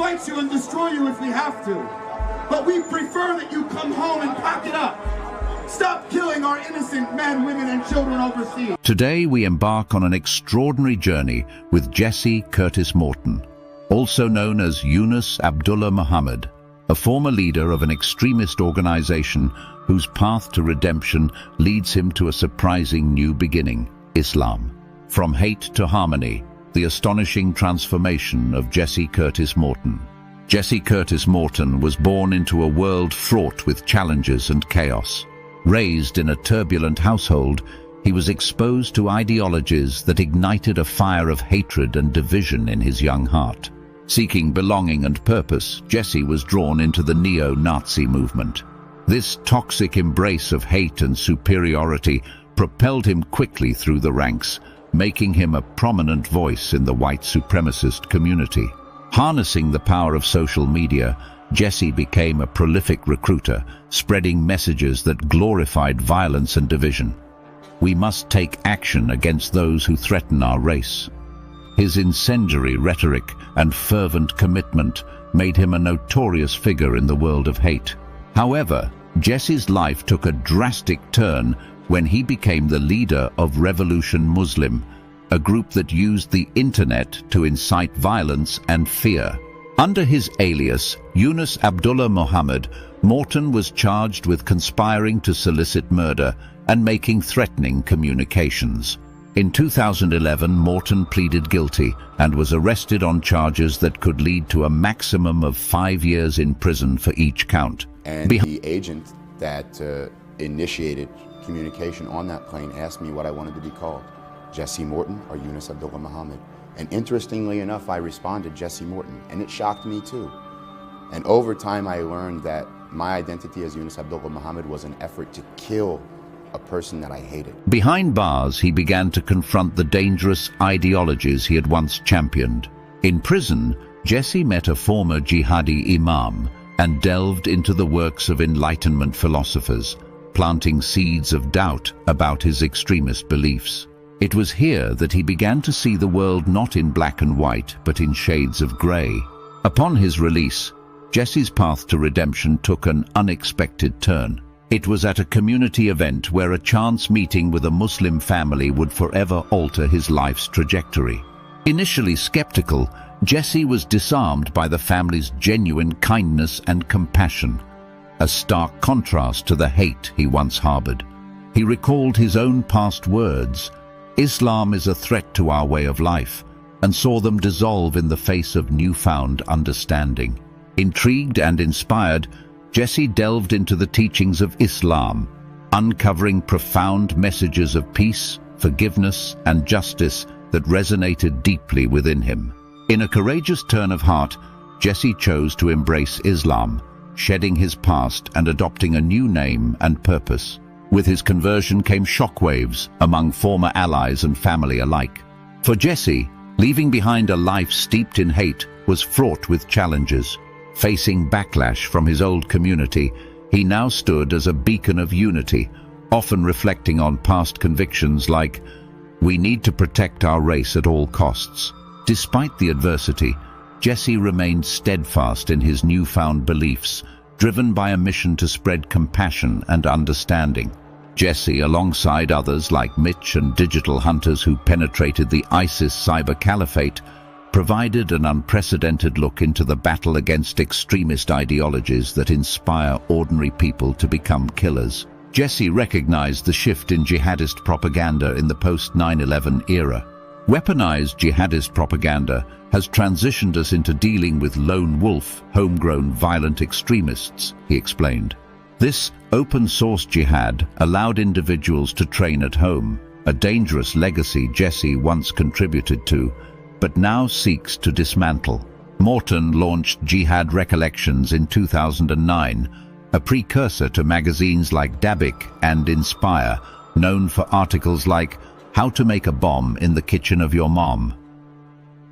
fight you and destroy you if we have to. But we prefer that you come home and pack it up. Stop killing our innocent men, women, and children overseas. Today we embark on an extraordinary journey with Jesse Curtis Morton, also known as Yunus Abdullah Muhammad, a former leader of an extremist organization whose path to redemption leads him to a surprising new beginning, Islam. From hate to harmony, the astonishing transformation of Jesse Curtis Morton. Jesse Curtis Morton was born into a world fraught with challenges and chaos. Raised in a turbulent household, he was exposed to ideologies that ignited a fire of hatred and division in his young heart. Seeking belonging and purpose, Jesse was drawn into the neo-Nazi movement. This toxic embrace of hate and superiority propelled him quickly through the ranks, making him a prominent voice in the white supremacist community. Harnessing the power of social media, Jesse became a prolific recruiter, spreading messages that glorified violence and division. We must take action against those who threaten our race. His incendiary rhetoric and fervent commitment made him a notorious figure in the world of hate. However, Jesse's life took a drastic turn when he became the leader of Revolution Muslim, a group that used the internet to incite violence and fear. Under his alias, Yunus Abdullah Muhammad, Morton was charged with conspiring to solicit murder and making threatening communications. In 2011, Morton pleaded guilty and was arrested on charges that could lead to a maximum of 5 years in prison for each count. And the agent that initiated communication on that plane asked me what I wanted to be called, Jesse Morton or Yunus Abdullah Muhammad. And interestingly enough, I responded Jesse Morton, and it shocked me too. And over time, I learned that my identity as Yunus Abdullah Muhammad was an effort to kill a person that I hated. Behind bars, he began to confront the dangerous ideologies he had once championed. In prison, Jesse met a former jihadi imam and delved into the works of Enlightenment philosophers, planting seeds of doubt about his extremist beliefs. It was here that he began to see the world not in black and white, but in shades of grey. Upon his release, Jesse's path to redemption took an unexpected turn. It was at a community event where a chance meeting with a Muslim family would forever alter his life's trajectory. Initially skeptical, Jesse was disarmed by the family's genuine kindness and compassion, a stark contrast to the hate he once harbored. He recalled his own past words, "Islam is a threat to our way of life," and saw them dissolve in the face of newfound understanding. Intrigued and inspired, Jesse delved into the teachings of Islam, uncovering profound messages of peace, forgiveness, and justice that resonated deeply within him. In a courageous turn of heart, Jesse chose to embrace Islam, shedding his past and adopting a new name and purpose. With his conversion came shockwaves among former allies and family alike. For Jesse, leaving behind a life steeped in hate was fraught with challenges. Facing backlash from his old community, he now stood as a beacon of unity, often reflecting on past convictions like, "We need to protect our race at all costs." Despite the adversity, Jesse remained steadfast in his newfound beliefs, driven by a mission to spread compassion and understanding. Jesse, alongside others like Mitch and digital hunters who penetrated the ISIS cyber caliphate, provided an unprecedented look into the battle against extremist ideologies that inspire ordinary people to become killers. Jesse recognized the shift in jihadist propaganda in the post-9/11 era. Weaponized jihadist propaganda has transitioned us into dealing with lone wolf, homegrown violent extremists, he explained. This open-source jihad allowed individuals to train at home, a dangerous legacy Jesse once contributed to, but now seeks to dismantle. Morton launched Jihad Recollections in 2009, a precursor to magazines like Dabik and Inspire, known for articles like How to Make a Bomb in the Kitchen of Your Mom.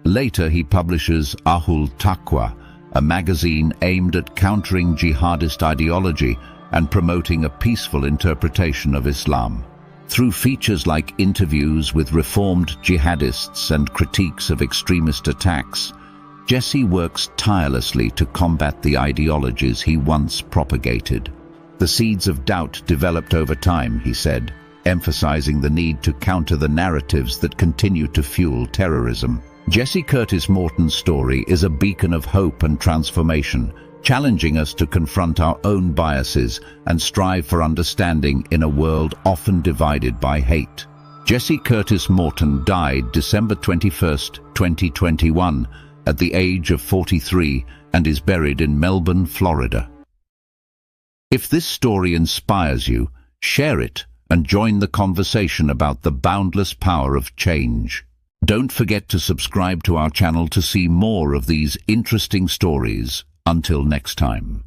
Later he publishes Ahul Taqwa, a magazine aimed at countering jihadist ideology and promoting a peaceful interpretation of Islam. Through features like interviews with reformed jihadists and critiques of extremist attacks, Jesse works tirelessly to combat the ideologies he once propagated. The seeds of doubt developed over time, he said, emphasizing the need to counter the narratives that continue to fuel terrorism. Jesse Curtis Morton's story is a beacon of hope and transformation, challenging us to confront our own biases and strive for understanding in a world often divided by hate. Jesse Curtis Morton died December 21, 2021, at the age of 43 and is buried in Melbourne, Florida. If this story inspires you, share it and join the conversation about the boundless power of change. Don't forget to subscribe to our channel to see more of these interesting stories. Until next time.